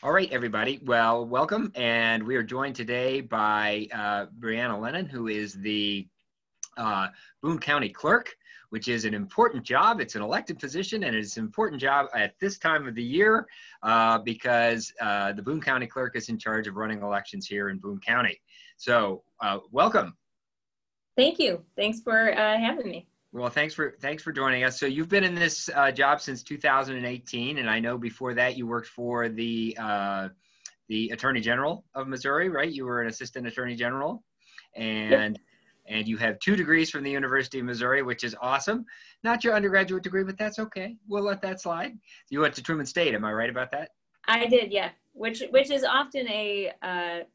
All right, everybody. Well, welcome. And we are joined today by Brianna Lennon, who is the Boone County Clerk, which is an important job. It's an elected position, and it's an important job at this time of the year because the Boone County Clerk is in charge of running elections here in Boone County. So welcome. Thank you. Thanks for having me. Well, thanks for joining us. So you've been in this job since 2018, and I know before that you worked for the Attorney General of Missouri, right? You were an Assistant Attorney General, and Yep. and you have 2 degrees from the University of Missouri, which is awesome. Not your undergraduate degree, but that's okay. We'll let that slide. You went to Truman State, am I right about that? I did, yeah. Which is often a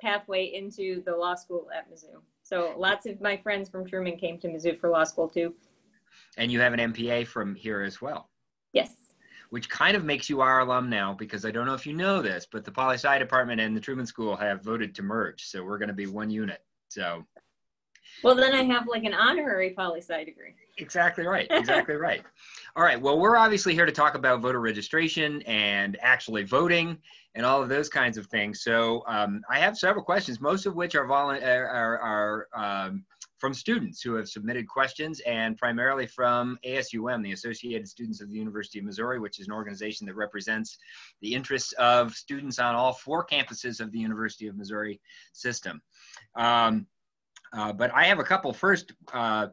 pathway into the law school at Mizzou. So lots of my friends from Truman came to Mizzou for law school too. And you have an MPA from here as well. Yes. Which kind of makes you our alum now, because I don't know if you know this, but the poli-sci department and the Truman School have voted to merge. So we're going to be one unit. So. Well, then I have like an honorary poli-sci degree. Exactly right. Exactly right. All right. Well, we're obviously here to talk about voter registration and actually voting and all of those kinds of things. So I have several questions, most of which are from students who have submitted questions, and primarily from ASUM, the Associated Students of the University of Missouri, which is an organization that represents the interests of students on all 4 campuses of the University of Missouri system. But I have a couple. First, how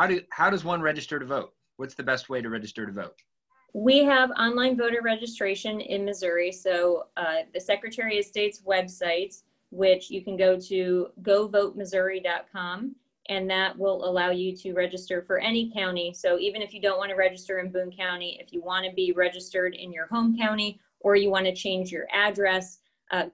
does one register to vote? What's the best way to register to vote? We have online voter registration in Missouri. So the Secretary of State's website, which you can go to govotemissouri.com, and that will allow you to register for any county. So even if you don't want to register in Boone County, if you want to be registered in your home county, or you want to change your address,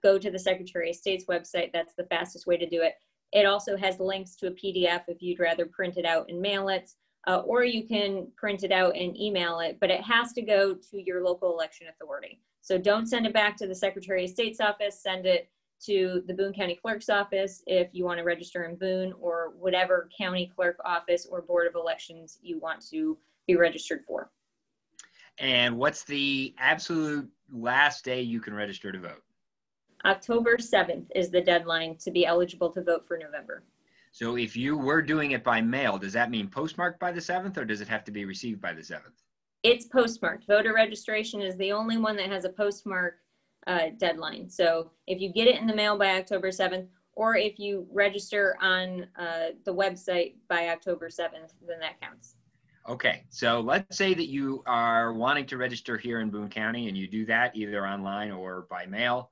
go to the Secretary of State's website. That's the fastest way to do it. It also has links to a PDF if you'd rather print it out and mail it, or you can print it out and email it, but it has to go to your local election authority. So don't send it back to the Secretary of State's office, send it to the Boone County Clerk's office if you want to register in Boone, or whatever county clerk office or board of elections you want to be registered for. And what's the absolute last day you can register to vote? October 7th is the deadline to be eligible to vote for November. So if you were doing it by mail, does that mean postmarked by the 7th, or does it have to be received by the 7th? It's postmarked. Voter registration is the only one that has a postmark deadline. So if you get it in the mail by October 7th, or if you register on the website by October 7th, then that counts. Okay, so let's say that you are wanting to register here in Boone County, and you do that either online or by mail,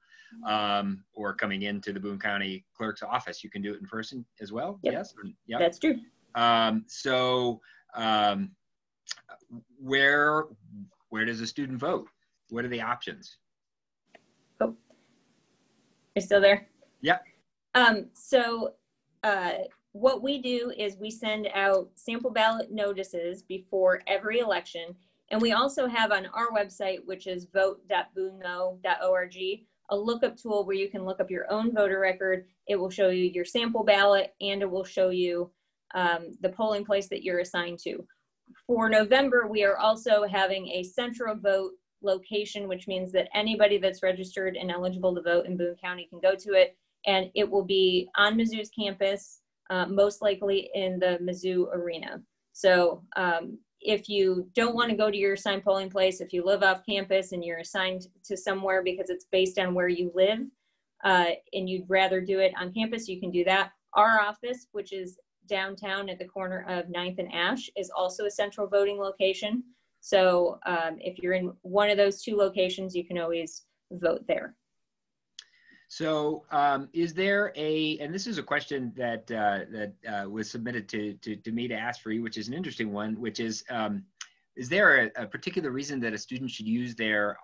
or coming into the Boone County Clerk's office. You can do it in person as well. Yep. Yes. Yep. That's true. Where does a student vote? What are the options? Oh, you're still there? Yep. What we do is we send out sample ballot notices before every election. And we also have on our website, which is vote.boonemo.org, a lookup tool where you can look up your own voter record. It will show you your sample ballot, and it will show you the polling place that you're assigned to. For November, we are also having a central vote location, which means that anybody that's registered and eligible to vote in Boone County can go to it. And it will be on Mizzou's campus, most likely in the Mizzou Arena. So if you don't want to go to your assigned polling place, if you live off campus and you're assigned to somewhere because it's based on where you live, and you'd rather do it on campus, you can do that. Our office, which is downtown at the corner of 9th and Ash, is also a central voting location. So if you're in one of those 2 locations, you can always vote there. So is there and this is a question that was submitted to me to ask for you, which is an interesting one, which is there a particular reason that a student should use their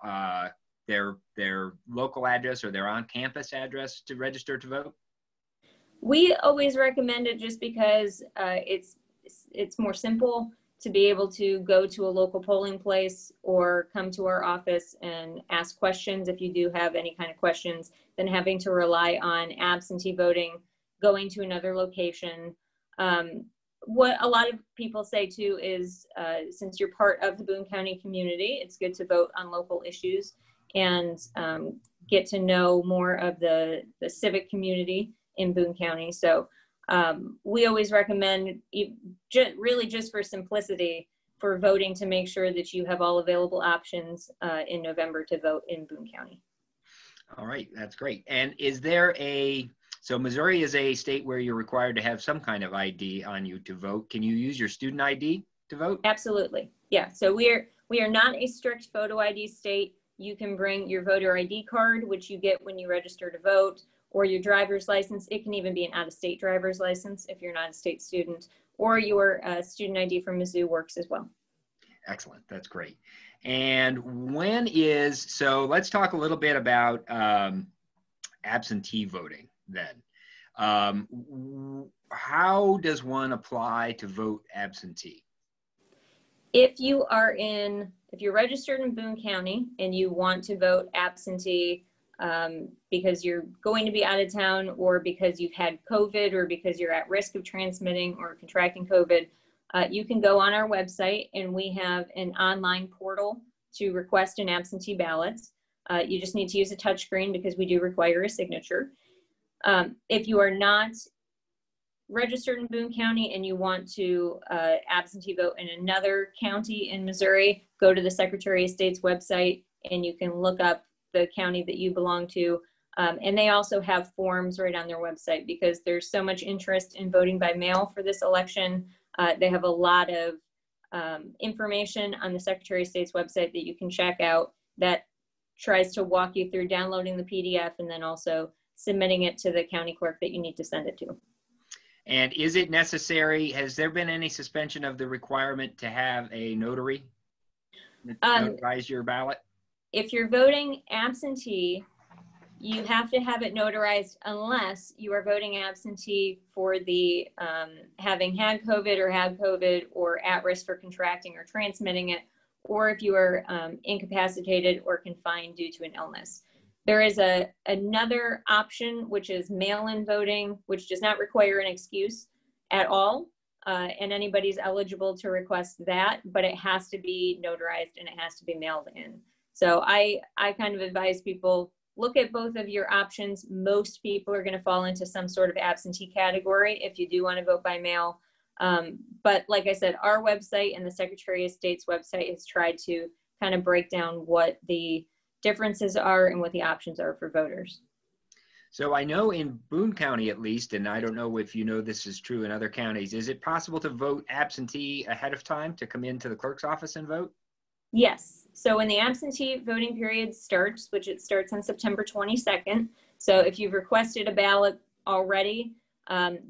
local address or their on-campus address to register to vote? We always recommend it just because it's more simple to be able to go to a local polling place or come to our office and ask questions if you do have any kind of questions, than having to rely on absentee voting, going to another location. What a lot of people say too is since you're part of the Boone County community, it's good to vote on local issues. and get to know more of the civic community in Boone County. So we always recommend, really just for simplicity, for voting, to make sure that you have all available options in November to vote in Boone County. All right, that's great. And is there so Missouri is a state where you're required to have some kind of ID on you to vote. Can you use your student ID to vote? Absolutely, yeah. So we are not a strict photo ID state. You can bring your voter ID card, which you get when you register to vote, or your driver's license. It can even be an out-of-state driver's license if you're not a state student, or your student ID from Mizzou works as well. Excellent, that's great. And so let's talk a little bit about absentee voting then. How does one apply to vote absentee? If you're registered in Boone County and you want to vote absentee because you're going to be out of town, or because you've had COVID, or because you're at risk of transmitting or contracting COVID, you can go on our website, and we have an online portal to request an absentee ballot. You just need to use a touchscreen because we do require a signature. If you are not registered in Boone County and you want to absentee vote in another county in Missouri, go to the Secretary of State's website and you can look up the county that you belong to. And they also have forms right on their website, because there's so much interest in voting by mail for this election. They have a lot of information on the Secretary of State's website that you can check out that tries to walk you through downloading the PDF and then also submitting it to the county clerk that you need to send it to. And is it necessary, has there been any suspension of the requirement to have a notary notarize your ballot? If you're voting absentee, you have to have it notarized unless you are voting absentee for the having had COVID or at risk for contracting or transmitting it, or if you are incapacitated or confined due to an illness. There is another option, which is mail-in voting, which does not require an excuse at all, and anybody's eligible to request that, but it has to be notarized and it has to be mailed in. So I kind of advise people, look at both of your options. Most people are going to fall into some sort of absentee category if you do want to vote by mail. But like I said, our website and the Secretary of State's website has tried to kind of break down what the differences are and what the options are for voters. So I know in Boone County at least, and I don't know if you know this is true in other counties, is it possible to vote absentee ahead of time, to come into the clerk's office and vote? Yes. So when the absentee voting period starts, which it starts on September 22nd, so if you've requested a ballot already,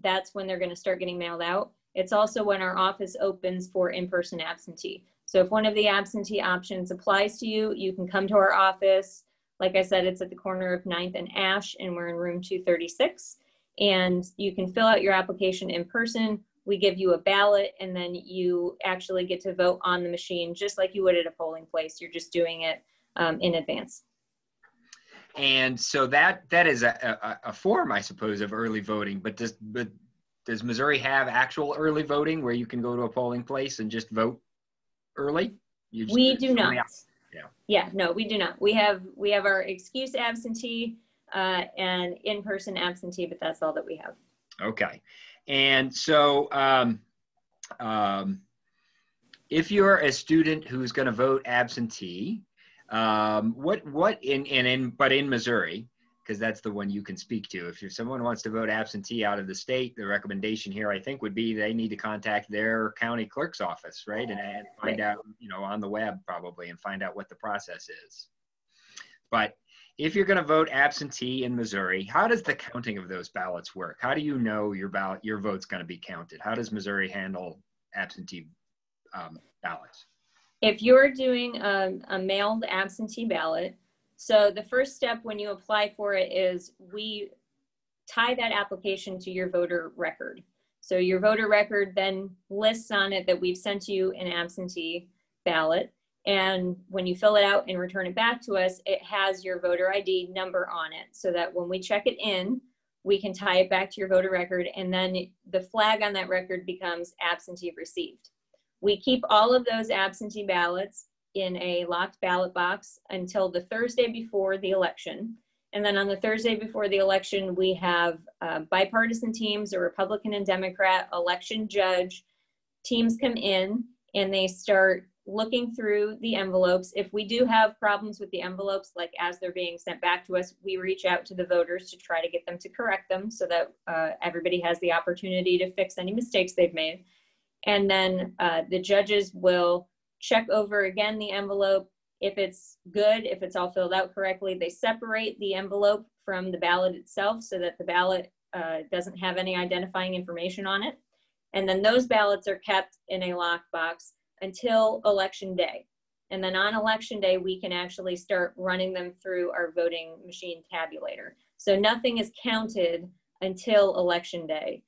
that's when they're going to start getting mailed out. It's also when our office opens for in-person absentee. So if one of the absentee options applies to you, you can come to our office. Like I said, it's at the corner of 9th and Ash, and we're in room 236. And you can fill out your application in person. We give you a ballot, and then you actually get to vote on the machine just like you would at a polling place. You're just doing it in advance. And so that is a form, I suppose, of early voting. But does Missouri have actual early voting where you can go to a polling place and just vote early? We do not. Yeah, no, we do not. We have our excuse absentee and in-person absentee, but that's all that we have. Okay. And so if you're a student who's going to vote absentee, but in Missouri, because that's the one you can speak to, if someone wants to vote absentee out of the state, the recommendation here, I think, would be they need to contact their county clerk's office, right? And find out, on the web probably, and find out what the process is. But if you're going to vote absentee in Missouri, how does the counting of those ballots work? How do you know your vote's going to be counted? How does Missouri handle absentee ballots? If you're doing a mailed absentee ballot, so the first step when you apply for it is we tie that application to your voter record. So your voter record then lists on it that we've sent you an absentee ballot. And when you fill it out and return it back to us, it has your voter ID number on it, so that when we check it in, we can tie it back to your voter record, and then the flag on that record becomes absentee received. We keep all of those absentee ballots in a locked ballot box until the Thursday before the election. And then on the Thursday before the election, we have bipartisan teams, a Republican and Democrat election judge. Teams come in and they start looking through the envelopes. If we do have problems with the envelopes, like as they're being sent back to us, we reach out to the voters to try to get them to correct them so that everybody has the opportunity to fix any mistakes they've made. And then the judges will check over again the envelope. If it's good, if it's all filled out correctly, they separate the envelope from the ballot itself so that the ballot doesn't have any identifying information on it. And then those ballots are kept in a locked box until election day. And then on election day, we can actually start running them through our voting machine tabulator. So nothing is counted until election day.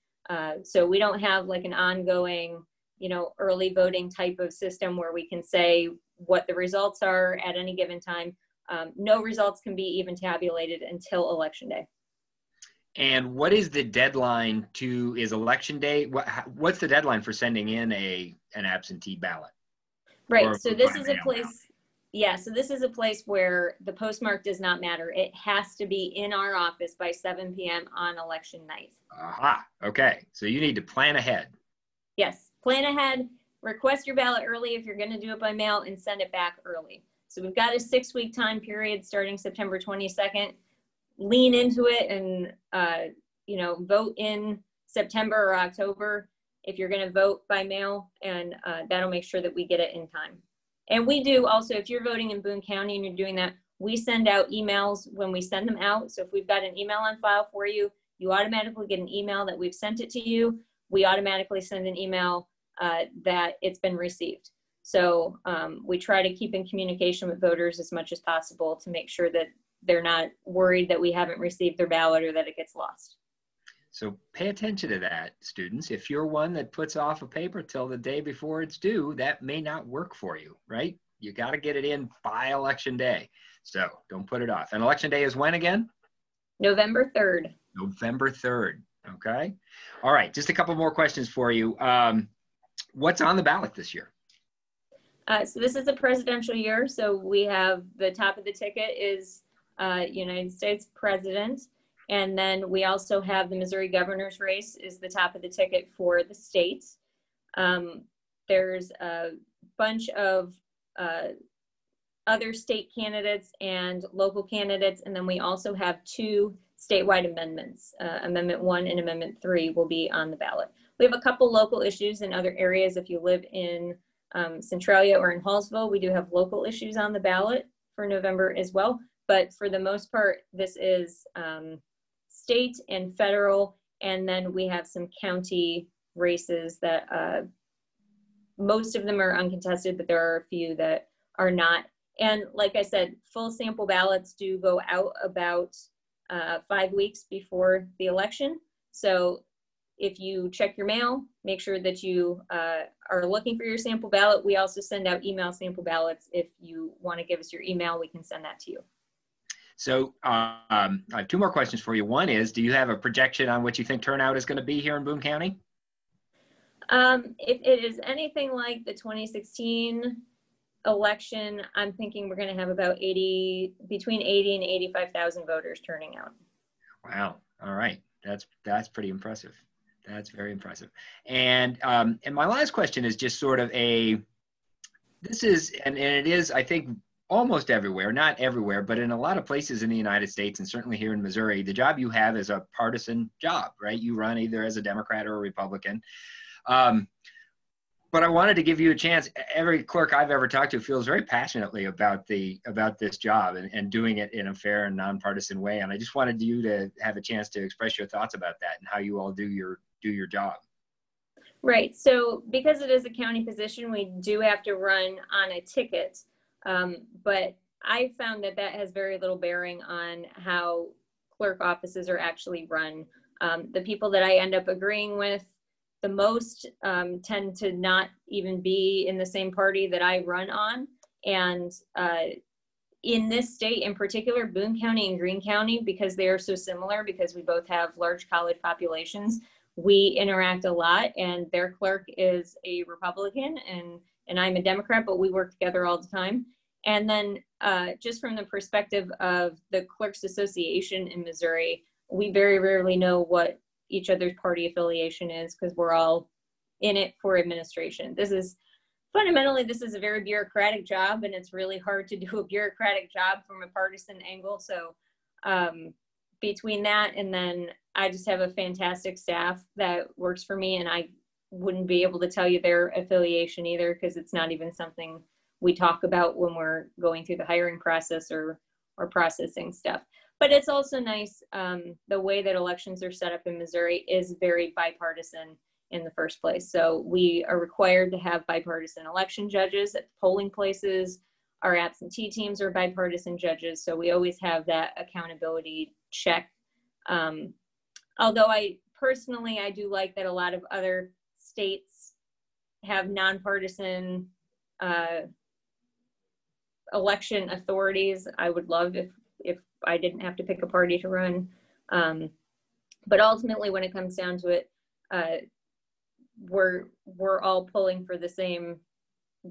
So we don't have like an ongoing, early voting type of system where we can say what the results are at any given time. No results can be even tabulated until election day. And what is the deadline is election day? What's the deadline for sending in an absentee ballot? Right, so this is a place, so this is a place where the postmark does not matter. It has to be in our office by 7 p.m. on election night. Aha, okay. So you need to plan ahead. Yes, plan ahead, request your ballot early if you're gonna do it by mail, and send it back early. So we've got a 6-week time period starting September 22nd. Lean into it and, vote in September or October if you're going to vote by mail, and that'll make sure that we get it in time. And we do also, if you're voting in Boone County and you're doing that, we send out emails when we send them out. So if we've got an email on file for you, you automatically get an email that we've sent it to you. We automatically send an email that it's been received. So we try to keep in communication with voters as much as possible to make sure that they're not worried that we haven't received their ballot or that it gets lost. So pay attention to that, students. If you're one that puts off a paper till the day before it's due, that may not work for you, right? You got to get it in by election day. So don't put it off. And election day is when again? November 3rd. November 3rd. Okay. All right. Just a couple more questions for you. What's on the ballot this year? So this is a presidential year. So we have the top of the ticket is United States president. And then we also have the Missouri governor's race is the top of the ticket for the state. There's a bunch of other state candidates and local candidates. And then we also have 2 statewide amendments. Amendment 1 and Amendment 3 will be on the ballot. We have a couple local issues in other areas. If you live in Centralia or in Hallsville, we do have local issues on the ballot for November as well. But for the most part, this is state and federal, and then we have some county races that most of them are uncontested, but there are a few that are not. And like I said, full sample ballots do go out about 5 weeks before the election. So if you check your mail, make sure that you are looking for your sample ballot. We also send out email sample ballots. If you want to give us your email, we can send that to you. So I have 2 more questions for you. One is, do you have a projection on what you think turnout is going to be here in Boone County? If it is anything like the 2016 election, I'm thinking we're going to have about between 80 and 85,000 voters turning out. Wow. All right. That's pretty impressive. That's very impressive. And my last question is just sort of it is, I think, almost everywhere, not everywhere, but in a lot of places in the United States and certainly here in Missouri, the job you have is a partisan job, right? You run either as a Democrat or a Republican. But I wanted to give you a chance. Every clerk I've ever talked to feels very passionately about this job and doing it in a fair and nonpartisan way. And I just wanted you to have a chance to express your thoughts about that and how you all do your job. Right. So because it is a county position, we do have to run on a ticket. But I found that has very little bearing on how clerk offices are actually run. The people that I end up agreeing with the most tend to not even be in the same party that I run on. And in this state in particular, Boone County and Greene County, because they are so similar, because we both have large college populations, we interact a lot, and their clerk is a Republican and and I'm a Democrat, but we work together all the time. And then just from the perspective of the Clerks Association in Missouri, we very rarely know what each other's party affiliation is because we're all in it for administration. Fundamentally, this is a very bureaucratic job, and it's really hard to do a bureaucratic job from a partisan angle. So between that and then I just have a fantastic staff that works for me, and I wouldn't be able to tell you their affiliation either because it's not even something we talk about when we're going through the hiring process or processing stuff. But it's also nice, the way that elections are set up in Missouri is very bipartisan in the first place. So we are required to have bipartisan election judges at polling places. Our absentee teams are bipartisan judges. So we always have that accountability check. Although I do like that a lot of other states have nonpartisan election authorities. I would love if I didn't have to pick a party to run. But ultimately, when it comes down to it, we're all pulling for the same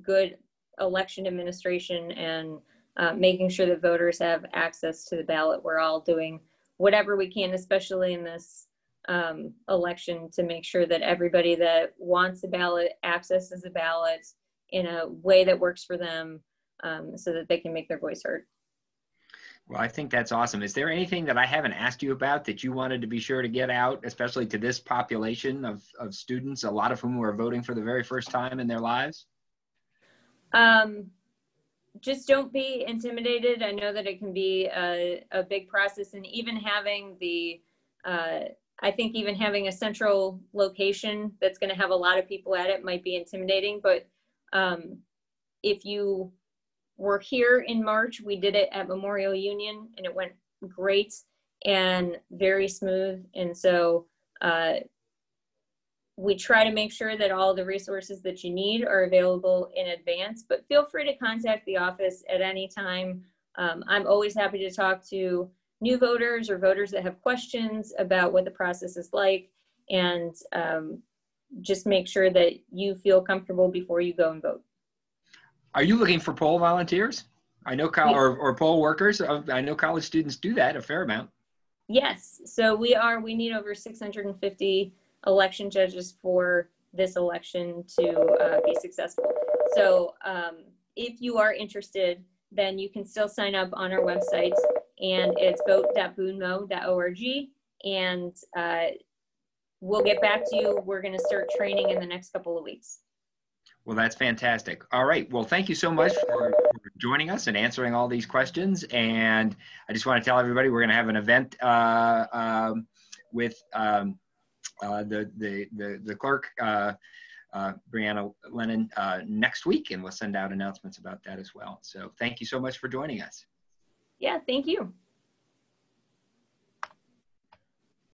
good election administration and making sure that voters have access to the ballot. We're all doing whatever we can, especially in this election, to make sure that everybody that wants a ballot accesses a ballot in a way that works for them, so that they can make their voice heard. Well, I think that's awesome. Is there anything that I haven't asked you about that you wanted to be sure to get out, especially to this population of students, a lot of whom are voting for the very first time in their lives? Just don't be intimidated. I know that it can be a big process, and even having I think even having a central location that's going to have a lot of people at it might be intimidating, but if you were here in March, we did it at Memorial Union, and it went great and very smooth. And so we try to make sure that all the resources that you need are available in advance, but feel free to contact the office at any time. I'm always happy to talk to new voters or voters that have questions about what the process is like, and just make sure that you feel comfortable before you go and vote. Are you looking for poll volunteers? I know, or poll workers. I know college students do that a fair amount. Yes, so we need over 650 election judges for this election to be successful. So if you are interested, then you can still sign up on our website, and it's vote.boonemo.org, and we'll get back to you. We're going to start training in the next couple of weeks. Well, that's fantastic. All right. Well, thank you so much for joining us and answering all these questions. And I just want to tell everybody we're going to have an event with the clerk, Brianna Lennon, next week, and we'll send out announcements about that as well. So thank you so much for joining us. Yeah, thank you.